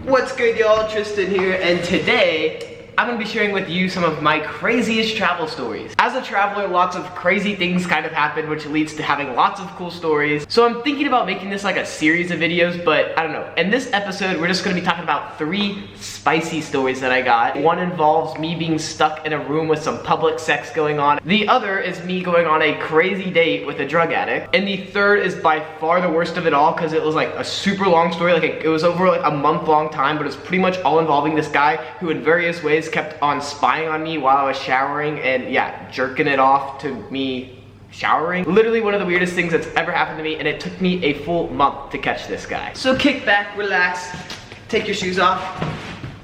What's good, y'all? Tristan here, and today I'm gonna be sharing with you some of my craziest travel stories. As a traveler, lots of crazy things kind of happen, which leads to having lots of cool stories. So I'm thinking about making this like a series of videos, but I don't know. In this episode, we're just gonna be talking about 3 spicy stories that I got. One involves me being stuck in a room with some public sex going on. The other is me going on a crazy date with a drug addict. And the third is by far the worst of it all, because it was like a super long story. Like it was over like a month-long time, but it's pretty much all involving this guy who in various ways kept on spying on me while I was showering and yeah, jerking it off to me showering. Literally one of the weirdest things that's ever happened to me, and it took me a full month to catch this guy. So kick back, relax, take your shoes off,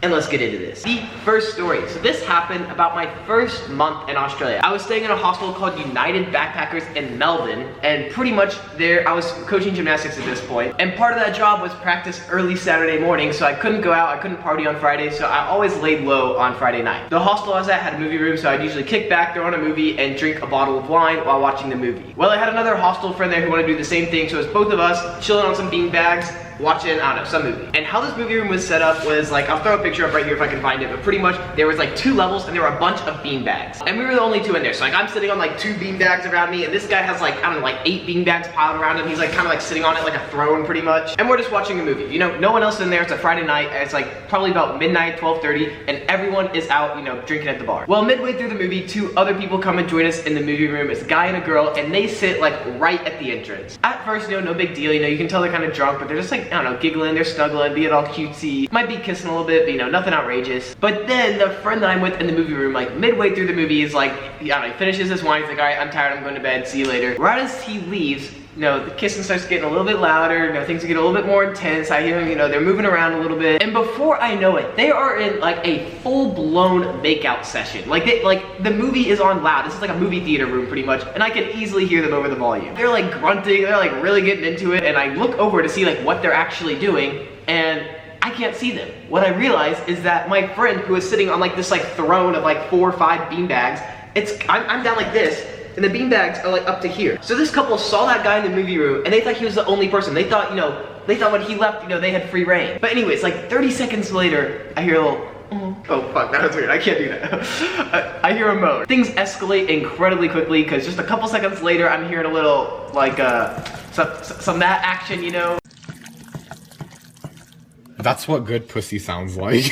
and let's get into this. The first story. So this happened about my first month in Australia. I was staying in a hostel called United Backpackers in Melbourne, and pretty much there I was coaching gymnastics at this point, and part of that job was practice early Saturday morning, so I couldn't go out, I couldn't party on Friday, so I always laid low on Friday night. The hostel I was at had a movie room, so I'd usually kick back, throw on a movie, and drink a bottle of wine while watching the movie. Well, I had another hostel friend there who wanted to do the same thing, so it was both of us chilling on some bean bags, watching, I don't know, some movie. And how this movie room was set up was like, I'll throw a picture up right here if I can find it, but pretty much there was like 2 levels and there were a bunch of bean bags. And we were the only 2 in there. So like I'm sitting on like 2 bean bags around me, and this guy has like, I don't know, like 8 bean bags piled around him. He's like kind of like sitting on it like a throne pretty much. And we're just watching a movie. You know, no one else in there. It's a Friday night. It's like probably about midnight, 12:30, and everyone is out, you know, drinking at the bar. Well, midway through the movie, 2 other people come and join us in the movie room. It's a guy and a girl, and they sit like right at the entrance. At first, you know, no big deal. You know, you can tell they're kind of drunk, but they're just like, I don't know, giggling. They're snuggling, being all cutesy, might be kissing a little bit, but you know, nothing outrageous. But then the friend that I'm with in the movie room, like midway through the movie, is like, I don't know, he finishes his wine, he's like, all right, I'm tired, I'm going to bed, see you later. Right as he leaves, you know, the kissing starts getting a little bit louder, you know, things get a little bit more intense. I hear, you know, they're moving around a little bit. And before I know it, they are in like a full-blown makeout session. Like the movie is on loud. This is like a movie theater room pretty much, and I can easily hear them over the volume. They're like grunting, they're like really getting into it, and I look over to see like what they're actually doing, and I can't see them. What I realize is that my friend, who is sitting on like this like throne of like 4 or 5 beanbags, I'm down like this, and the beanbags are like up to here. So this couple saw that guy in the movie room, and they thought he was the only person. They thought, you know, when he left, you know, they had free reign. But anyways, like 30 seconds later, I hear a little, oh fuck, that was weird, I can't do that. I hear a moan. Things escalate incredibly quickly, because just a couple seconds later, I'm hearing a little, like, some that action, you know? That's what good pussy sounds like.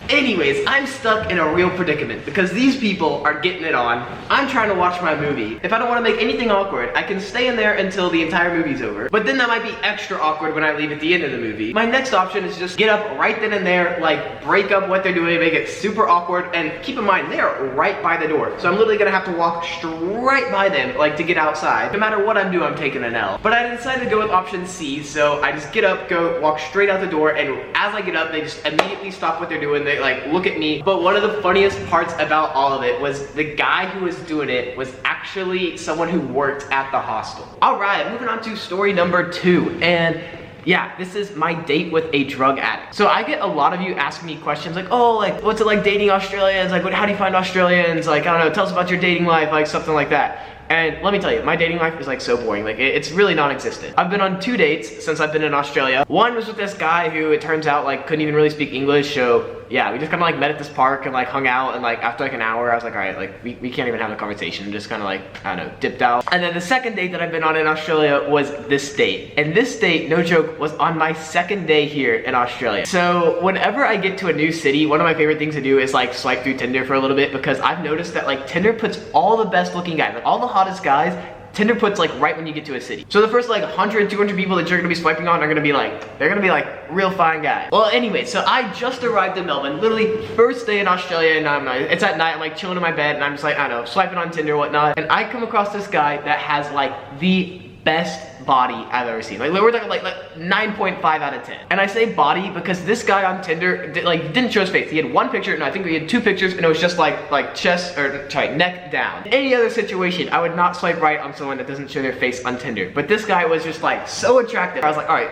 Anyways, I'm stuck in a real predicament because these people are getting it on. I'm trying to watch my movie. If I don't want to make anything awkward, I can stay in there until the entire movie's over. But then that might be extra awkward when I leave at the end of the movie. My next option is just get up right then and there, like break up what they're doing, make it super awkward, and keep in mind, they're right by the door. So I'm literally gonna have to walk straight by them, like to get outside. No matter what I'm doing, I'm taking an L. But I decided to go with option C, so I just get up, go, walk straight out the door, and as I get up, they just immediately stop what they're doing. They like look at me. But one of the funniest parts about all of it was the guy who was doing it was actually someone who worked at the hostel. All right, moving on to story number 2, and yeah, this is my date with a drug addict. So I get a lot of you asking me questions like, oh, like, what's it like dating Australians? Like, how do you find Australians? Like, I don't know, tell us about your dating life, like something like that. And let me tell you, my dating life is like so boring. Like it's really non-existent. I've been on 2 dates since I've been in Australia. One was with this guy who it turns out like couldn't even really speak English. So yeah, we just kind of like met at this park and like hung out, and like after like an hour I was like, all right, like we can't even have a conversation. Just kind of like, I don't know, dipped out. And then the second date that I've been on in Australia was this date. And this date, no joke, was on my 2nd day here in Australia. So whenever I get to a new city, one of my favorite things to do is like swipe through Tinder for a little bit, because I've noticed that like Tinder puts all the best looking guys, like all the hottest guys, Tinder puts like right when you get to a city. So the first like 100, 200 people that you're gonna be swiping on are gonna be like, they're gonna be like real fine guys. Well, anyway, so I just arrived in Melbourne, literally first day in Australia, and it's at night, I'm like chilling in my bed, and I'm just like, I don't know, swiping on Tinder, whatnot, and I come across this guy that has like the best body I've ever seen. Like we're talking like 9.5 out of 10. And I say body because this guy on Tinder didn't show his face. He had 1 picture, no, I think he had 2 pictures, and it was just like chest, or sorry, neck down. In any other situation, I would not swipe right on someone that doesn't show their face on Tinder. But this guy was just like so attractive. I was like, all right,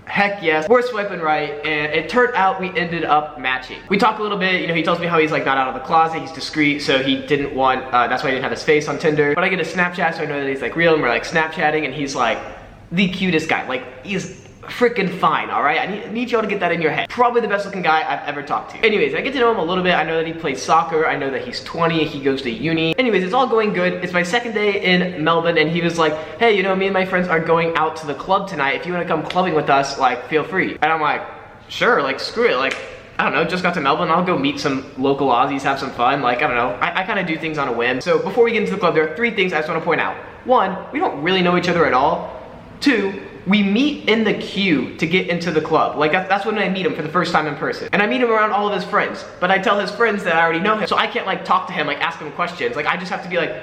heck yes, we're swiping right, and it turned out we ended up matching. We talk a little bit, you know, he tells me how he's like not out of the closet, he's discreet, so he didn't want, that's why he didn't have his face on Tinder. But I get a Snapchat, so I know that he's like real, and we're like Snapchatting, and he's like the cutest guy. Like, he's freaking fine, alright? I need y'all to get that in your head. Probably the best looking guy I've ever talked to. Anyways, I get to know him a little bit. I know that he plays soccer. I know that he's 20. He goes to uni. Anyways, it's all going good. It's my second day in Melbourne, and he was like, hey, you know, me and my friends are going out to the club tonight. If you want to come clubbing with us, like, feel free. And I'm like, sure, like, screw it. Like, I don't know, just got to Melbourne, I'll go meet some local Aussies, have some fun. Like, I don't know, I kind of do things on a whim. So before we get into the club, there are 3 things I just want to point out. 1, we don't really know each other at all. 2, we meet in the queue to get into the club. Like, that's when I meet him for the first time in person. And I meet him around all of his friends. But I tell his friends that I already know him. So I can't, like, talk to him, like, ask him questions. Like, I just have to be like,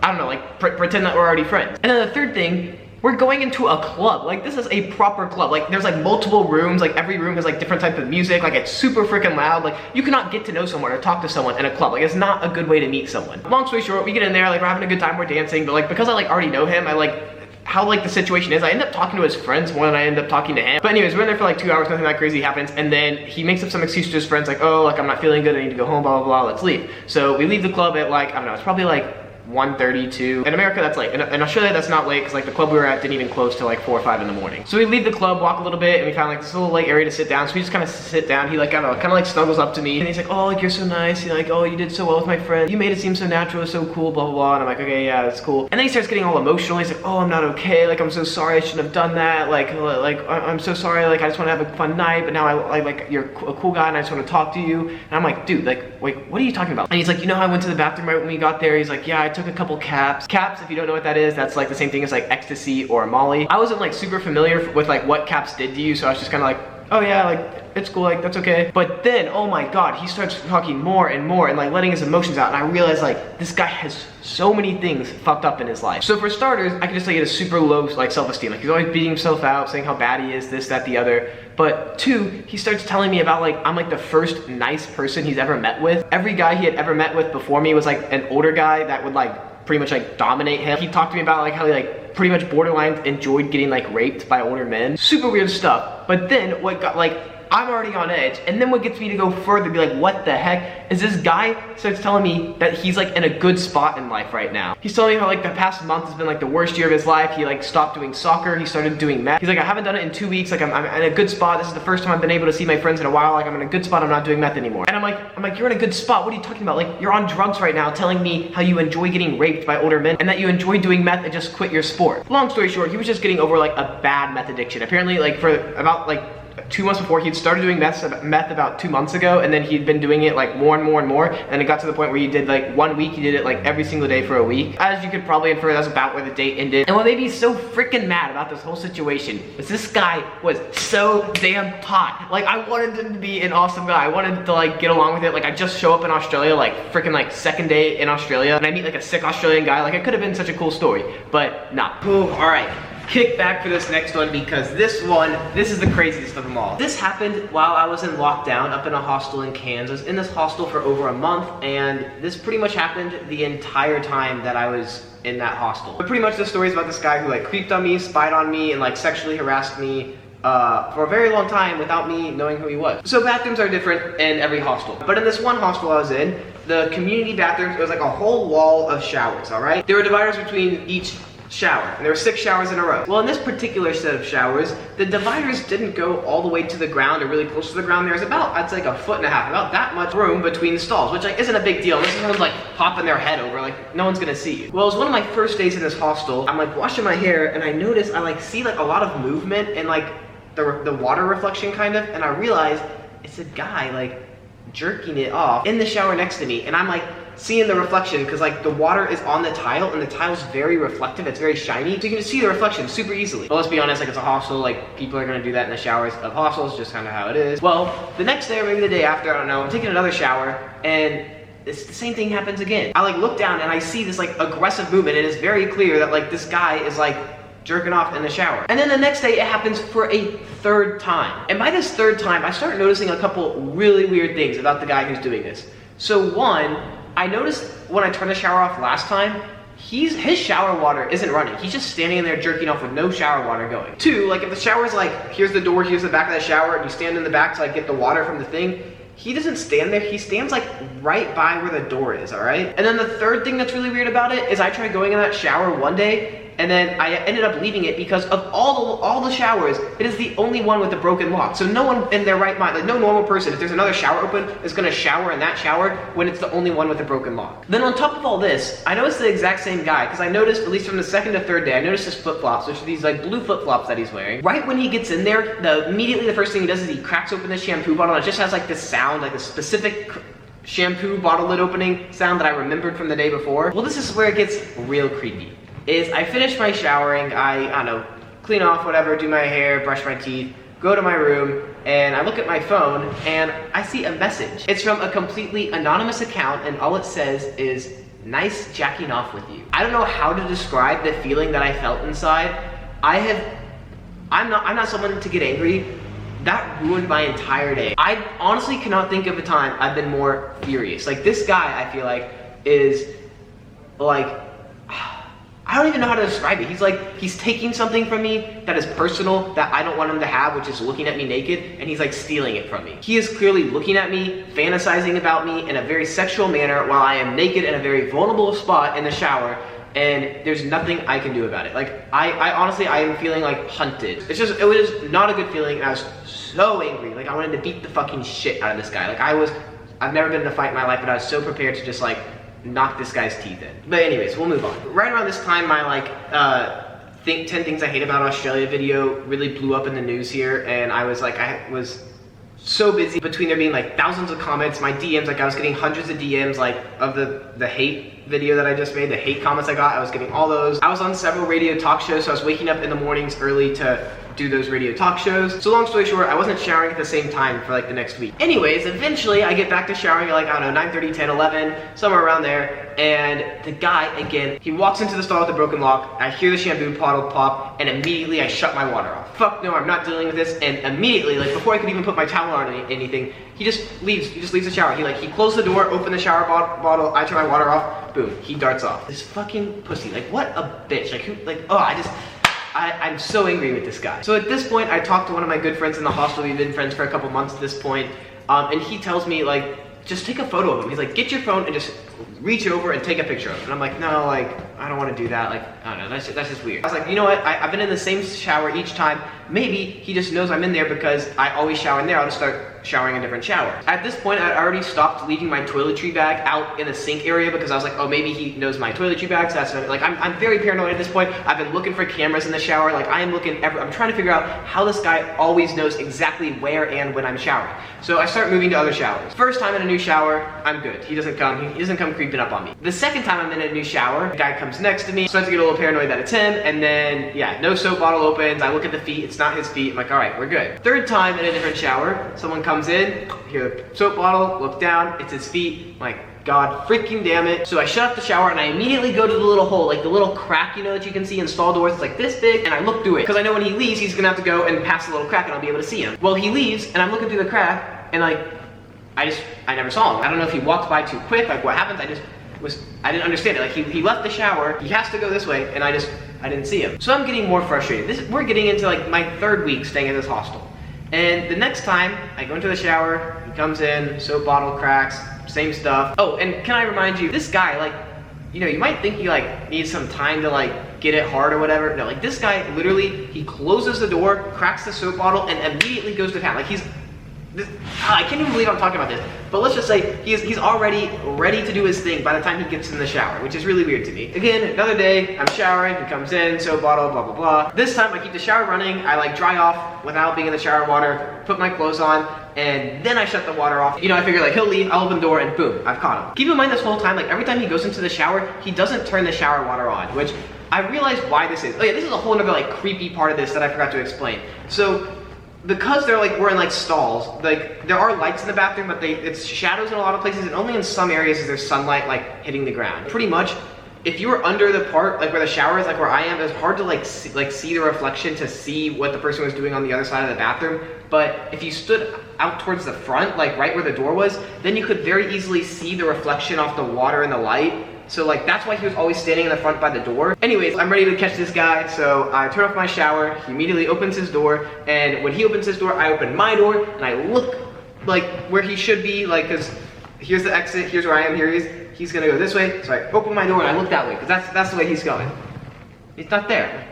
I don't know, like, pretend that we're already friends. And then the 3rd thing, we're going into a club. Like, this is a proper club. Like, there's like multiple rooms. Like, every room has like different type of music. Like, it's super freaking loud. Like, you cannot get to know someone or talk to someone in a club. Like, it's not a good way to meet someone. Long story short, we get in there, like, we're having a good time, we're dancing. But like, because I like already know him, I like how like the situation is, I end up talking to his friends more than I end up talking to him. But anyways, we're in there for like 2 hours, nothing that crazy happens, and then he makes up some excuse to his friends like, oh, like I'm not feeling good, I need to go home, blah, blah, blah, let's leave. So we leave the club at like, I don't know, it's probably like 1:32. In America, that's late. In Australia, that's not late, because like the club we were at didn't even close till like 4 or 5 in the morning. So we leave the club, walk a little bit, and we found like this little like area to sit down. So we just kind of sit down. He like, I don't know, kind of like snuggles up to me, and he's like, oh, like you're so nice. He's like, oh, you did so well with my friend. You made it seem so natural, it was so cool, blah, blah, blah. And I'm like, okay, yeah, that's cool. And then he starts getting all emotional. He's like, oh, I'm not okay. Like, I'm so sorry, I shouldn't have done that. Like I'm so sorry. Like, I just want to have a fun night, but now I like you're a cool guy, and I just want to talk to you. And I'm like, dude, like, wait, what are you talking about? And he's like, you know how I went to the bathroom right when we got there? He's like, yeah, I took a couple caps. Caps, if you don't know what that is, that's like the same thing as like ecstasy or Molly. I wasn't like super familiar with like what caps did to you, so I was just kind of like, oh yeah, like it's cool, like that's okay. But then, oh my god, he starts talking more and more and like letting his emotions out, and I realized like this guy has so many things fucked up in his life. So for starters, I can just say he has super low like self-esteem. Like, he's always beating himself out, saying how bad he is, this, that, the other. But 2, he starts telling me about like, I'm like the first nice person he's ever met with. Every guy he had ever met with before me was like an older guy that would like pretty much like dominate him. He talked to me about like how he like pretty much borderline enjoyed getting like raped by older men. Super weird stuff. But then what got like, I'm already on edge, and then what gets me to go further, be like, what the heck, is this guy starts telling me that he's like in a good spot in life right now. He's telling me how like the past month has been like the worst year of his life. He like stopped doing soccer, he started doing meth. He's like, I haven't done it in 2 weeks, like I'm in a good spot. This is the first time I've been able to see my friends in a while. Like, I'm in a good spot, I'm not doing meth anymore. And I'm like, you're in a good spot, what are you talking about? Like, you're on drugs right now, telling me how you enjoy getting raped by older men and that you enjoy doing meth and just quit your sport. Long story short, he was just getting over like a bad meth addiction. Apparently, like for about like 2 months before, he'd started doing meth about 2 months ago, and then he'd been doing it like more and more and more, and it got to the point where he did like 1 week, he did it like every single day for a week. As you could probably infer, that's about where the date ended. And what made me so freaking mad about this whole situation was this guy was so damn hot. Like, I wanted him to be an awesome guy. I wanted to like get along with it. Like, I just show up in Australia, like freaking like 2nd day in Australia, and I meet like a sick Australian guy. Like, it could have been such a cool story, but nah. Ooh, all right. Kick back for this next one, because this is the craziest of them all. This happened while I was in lockdown up in a hostel in Cairns. I was in this hostel for over a month, and this pretty much happened the entire time that I was in that hostel. But pretty much the story is about this guy who like creeped on me, spied on me, and like sexually harassed me for a very long time without me knowing who he was. So bathrooms are different in every hostel. But in this one hostel I was in, the community bathrooms, it was like a whole wall of showers, all right? There were dividers between each shower, and there were 6 showers in a row. Well, in this particular set of showers, the dividers didn't go all the way to the ground or really close to the ground. There was about, I'd say like 1.5 feet, about that much room between the stalls, which like isn't a big deal. This is someone's like popping their head over, like no one's gonna see you. Well, it was one of my first days in this hostel. I'm like washing my hair, and I notice I like see like a lot of movement and like the water reflection kind of, and I realize it's a guy like jerking it off in the shower next to me, and I'm like seeing the reflection because like the water is on the tile, and the tile's very reflective, it's very shiny, so you can just see the reflection super easily. But let's be honest, like it's a hostel, like people are gonna do that in the showers of hostels, just kind of how it is. Well, the next day or maybe the day after, I don't know, I'm taking another shower, and it's the same thing happens again. I like look down and I see this like aggressive movement. It is very clear that like this guy is like jerking off in the shower. And then the next day it happens for a 3rd time. And by this 3rd time, I start noticing a couple really weird things about the guy who's doing this. So 1, I noticed when I turned the shower off last time, his shower water isn't running. He's just standing in there jerking off with no shower water going. 2, like if the shower's like, here's the door, here's the back of the shower, and you stand in the back to like get the water from the thing, he doesn't stand there, he stands like right by where the door is, all right? And then the 3rd thing that's really weird about it is I tried going in that shower one day, and then I ended up leaving it because of all the showers, it is the only one with a broken lock. So no one in their right mind, like no normal person, if there's another shower open, is gonna shower in that shower when it's the only one with a broken lock. Then on top of all this, I noticed the exact same guy, because I noticed, at least from the second to third day, I noticed his flip-flops, which are these like blue flip-flops that he's wearing. Right when he gets in there, immediately the first thing he does is he cracks open the shampoo bottle, and it just has like this sound, like a specific shampoo bottle lid opening sound that I remembered from the day before. Well, this is where it gets real creepy. I finish my showering, I don't know, clean off, whatever, do my hair, brush my teeth, go to my room, and I look at my phone, and I see a message. It's from a completely anonymous account, and all it says is, "Nice jacking off with you." I don't know how to describe the feeling that I felt inside. I'm not someone to get angry. That ruined my entire day. I honestly cannot think of a time I've been more furious. Like, this guy, I feel like, is like, I don't even know how to describe it. He's taking something from me that is personal, that I don't want him to have, which is looking at me naked, and he's like stealing it from me. He is clearly looking at me, fantasizing about me in a very sexual manner while I am naked in a very vulnerable spot in the shower, and there's nothing I can do about it. Like, I honestly, I am feeling like hunted. It was not a good feeling, and I was so angry. Like, I wanted to beat the fucking shit out of this guy. Like, I've never been in a fight in my life, but I was so prepared to just like knock this guy's teeth in. But anyways, we'll move on. Right around this time, my like 10 things I hate about Australia video really blew up in the news here, and I was so busy between there being like thousands of comments, my DMs, like I was getting hundreds of DMs like of the hate video that I just made, the hate comments I got, I was getting all those. I was on several radio talk shows, so I was waking up in the mornings early to do those radio talk shows. So long story short, I wasn't showering at the same time for like the next week. Anyways, eventually I get back to showering at like, I don't know, 9:30, 10, 11, somewhere around there. And the guy, again, he walks into the stall with the broken lock. I hear the shampoo bottle pop, and immediately I shut my water off. Fuck no, I'm not dealing with this. And immediately, like before I could even put my towel on or anything, he just leaves the shower. He closed the door, opened the shower bottle, I turn my water off, boom, he darts off. This fucking pussy, like what a bitch. Like who, like, oh, I'm so angry with this guy. So at this point, I talked to one of my good friends in the hostel. We've been friends for a couple months at this point. And he tells me, like, just take a photo of him. He's like, get your phone and just reach over and take a picture of him. And I'm like, no, like, I don't want to do that. Like, I don't know, that's just weird. I was like, you know what? I've been in the same shower each time. Maybe he just knows I'm in there because I always shower in there. I'll just start showering in a different shower. At this point, I'd already stopped leaving my toiletry bag out in the sink area because I was like, oh, maybe he knows my toiletry bag. So that's like, I'm very paranoid at this point. I've been looking for cameras in the shower. Like, I am looking I'm trying to figure out how this guy always knows exactly where and when I'm showering. So I start moving to other showers. First time in a new shower, I'm good. He doesn't come creeping up on me. The second time I'm in a new shower, the guy comes next to me, starts to get a little paranoid that it's him, and then, yeah, no soap bottle opens. I look at the feet, it's not his feet. I'm like, all right, we're good. Third time in a different shower, someone comes in, hear the soap bottle, look down, it's his feet. I'm like, God freaking damn it. So I shut off the shower and I immediately go to the little hole, like the little crack, you know, that you can see in stall doors. It's like this big, and I look through it. Because I know when he leaves, he's gonna have to go and pass the little crack and I'll be able to see him. Well, he leaves and I'm looking through the crack and like, I never saw him. I don't know if he walked by too quick, like what happens, I didn't understand it. Like he left the shower, he has to go this way, and I didn't see him. So I'm getting more frustrated. We're getting into like my third week staying at this hostel. And the next time I go into the shower, he comes in, soap bottle cracks, same stuff. Oh, and can I remind you, this guy, like, you know, you might think he like needs some time to like get it hard or whatever. No, like this guy literally, he closes the door, cracks the soap bottle, and immediately goes to town. Like I can't even believe I'm talking about this, but let's just say he's already ready to do his thing by the time he gets in the shower, which is really weird to me. Again, another day, I'm showering, he comes in, soap bottle, blah, blah, blah. This time I keep the shower running, I like dry off without being in the shower water, put my clothes on, and then I shut the water off. You know, I figure like he'll leave, I'll open the door, and boom, I've caught him. Keep in mind this whole time, like every time he goes into the shower, he doesn't turn the shower water on, which I realize why this is. Oh yeah, this is a whole other like creepy part of this that I forgot to explain. So, because we're in like stalls, like there are lights in the bathroom, but it's shadows in a lot of places, and only in some areas is there sunlight like hitting the ground. Pretty much, if you were under the part like where the shower is, like where I am, it's hard to see the reflection to see what the person was doing on the other side of the bathroom. But if you stood out towards the front, like right where the door was, then you could very easily see the reflection off the water and the light. So like that's why he was always standing in the front by the door. Anyways, I'm ready to catch this guy, so I turn off my shower, he immediately opens his door, and when he opens his door, I open my door, and I look like where he should be, like, cause here's the exit, here's where I am, here he is, he's gonna go this way, so I open my door and I look that way, cause that's the way he's going. He's not there. I'm like,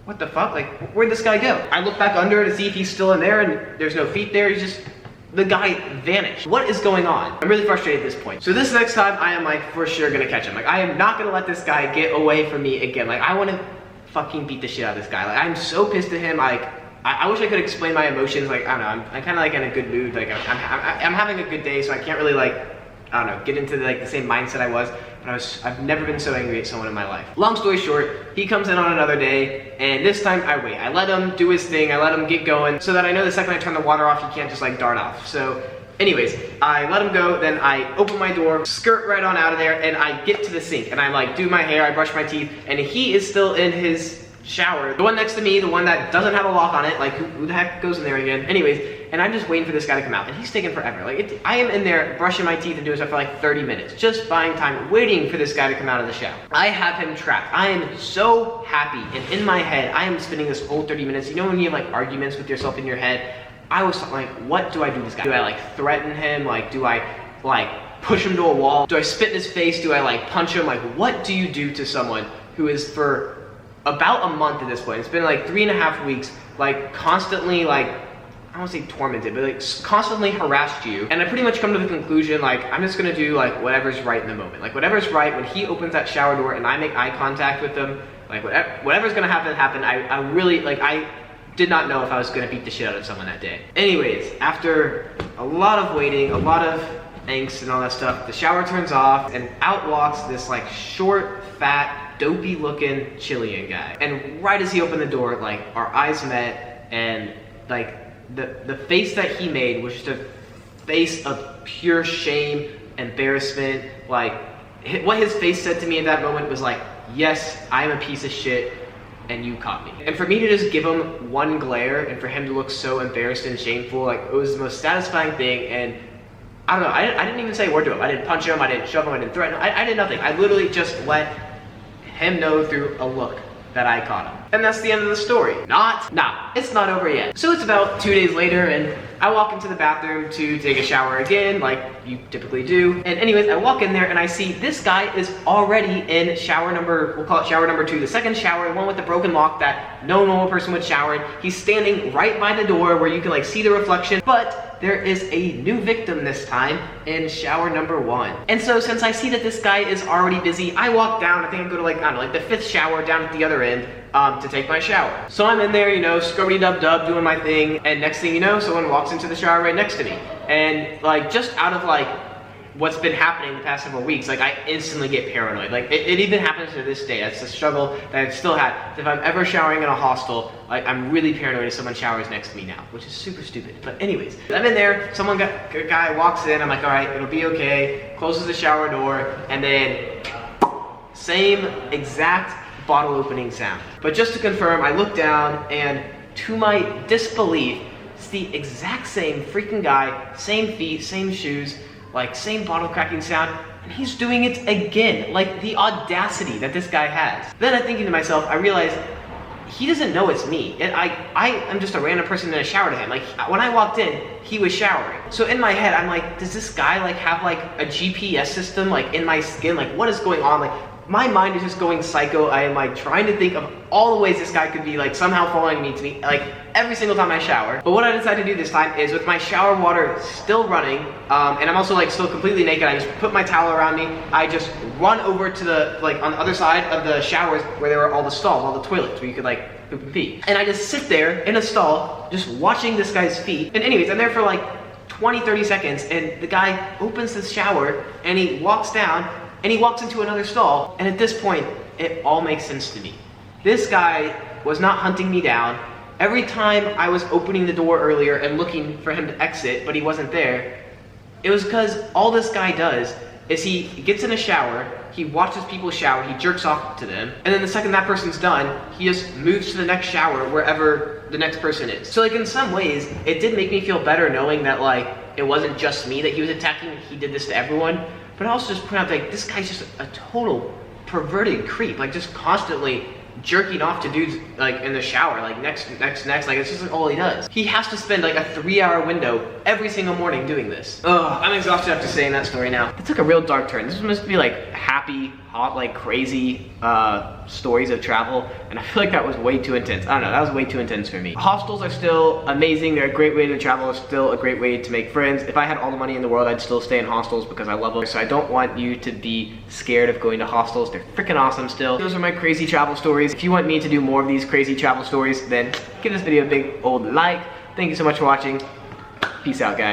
what the fuck? Like, where'd this guy go? I look back under to see if he's still in there, and there's no feet there. He's just, the guy vanished. What is going on? I'm really frustrated at this point. So this next time, I am like for sure gonna catch him. Like, I am not gonna let this guy get away from me again. Like, I wanna fucking beat the shit out of this guy. Like, I'm so pissed at him. Like, I wish I could explain my emotions. Like, I don't know, I'm kind of like in a good mood. Like, I'm having a good day, so I can't really like, I don't know, get into like the same mindset I was. But I've never been so angry at someone in my life. Long story short, he comes in on another day, and this time I wait. I let him do his thing, I let him get going, so that I know the second I turn the water off, he can't just like dart off. So anyways, I let him go, then I open my door, skirt right on out of there, and I get to the sink, and I like do my hair, I brush my teeth, and he is still in his shower. The one next to me, the one that doesn't have a lock on it, like who the heck goes in there again? Anyways, and I'm just waiting for this guy to come out, and he's taking forever. Like, I am in there brushing my teeth and doing stuff for like 30 minutes, just buying time, waiting for this guy to come out of the shower. I have him trapped. I am so happy, and in my head, I am spending this whole 30 minutes. You know when you have like arguments with yourself in your head? I was like, what do I do to this guy? Do I like threaten him? Like, do I like push him to a wall? Do I spit in his face? Do I like punch him? Like, what do you do to someone who is for about a month at this point? It's been like 3.5 weeks, like constantly like, I don't want to say tormented, but like constantly harassed you. And I pretty much come to the conclusion, like, I'm just gonna do like whatever's right in the moment. Like whatever's right when he opens that shower door and I make eye contact with him, like whatever's gonna happen. I really, like, I did not know if I was gonna beat the shit out of someone that day. Anyways, after a lot of waiting, a lot of angst and all that stuff, the shower turns off and out walks this like short, fat, dopey looking Chilean guy. And right as he opened the door, like our eyes met, and like the face that he made was just a face of pure shame, embarrassment. Like what his face said to me at that moment was like, yes, I'm a piece of shit and you caught me. And for me to just give him one glare and for him to look so embarrassed and shameful, like it was the most satisfying thing. And I don't know, I didn't even say a word to him. I didn't punch him, I didn't shove him, I didn't threaten him, I did nothing. I literally just let him know through a look that I caught him. And that's the end of the story. It's not over yet. So it's about 2 days later, and I walk into the bathroom to take a shower again, like you typically do. And anyways, I walk in there and I see this guy is already in shower number, we'll call it shower number 2, the second shower, the one with the broken lock that no normal person would shower in. He's standing right by the door where you can like see the reflection, but there is a new victim this time in shower number 1. And so since I see that this guy is already busy, I walk down, I think I go to like, I don't know, like the 5th shower down at the other end to take my shower. So I'm in there, you know, scrubbity-dub-dub, doing my thing, and next thing you know, someone walks into the shower right next to me. And like, just out of like, what's been happening the past several weeks, like I instantly get paranoid. Like it even happens to this day. That's a struggle that I've still had. If I'm ever showering in a hostel, like I'm really paranoid if someone showers next to me now, which is super stupid. But anyways, I'm in there, a guy walks in, I'm like, all right, it'll be okay, closes the shower door, and then same exact bottle opening sound. But just to confirm, I look down and to my disbelief, it's the exact same freaking guy, same feet, same shoes, like same bottle cracking sound, and he's doing it again. Like the audacity that this guy has. Then I'm thinking to myself, I realize he doesn't know it's me. And I am just a random person in a shower to him. Like when I walked in, he was showering. So in my head, I'm like, does this guy like have like a GPS system like in my skin? Like what is going on? Like my mind is just going psycho. I am like trying to think of all the ways this guy could be like somehow following me like every single time I shower. But what I decided to do this time is with my shower water still running, and I'm also like still completely naked, I just put my towel around me, I just run over to the, like on the other side of the showers where there were all the stalls, all the toilets where you could like poop and pee. And I just sit there in a stall, just watching this guy's feet. And anyways, I'm there for like 20-30 seconds, and the guy opens the shower and he walks down and he walks into another stall, and at this point, it all makes sense to me. This guy was not hunting me down. Every time I was opening the door earlier and looking for him to exit, but he wasn't there, it was because all this guy does is he gets in a shower, he watches people shower, he jerks off to them, and then the second that person's done, he just moves to the next shower wherever the next person is. So like in some ways, it did make me feel better knowing that like, it wasn't just me that he was attacking, he did this to everyone. But I also just point out like, this guy's just a total perverted creep, like just constantly jerking off to dudes like in the shower, like next, like it's just like all he does. He has to spend like a 3-hour window every single morning doing this. Ugh, I'm exhausted after saying that story now. It took a real dark turn. This was supposed to be like happy hot, like crazy stories of travel, and I feel like that was way too intense. I don't know, that was way too intense for me. Hostels are still amazing. They're a great way to travel. It's still a great way to make friends. If I had all the money in the world, I'd still stay in hostels because I love them. So I don't want you to be scared of going to hostels. They're freaking awesome still. Those are my crazy travel stories. If you want me to do more of these crazy travel stories, then give this video a big old like. Thank you so much for watching. Peace out, guys.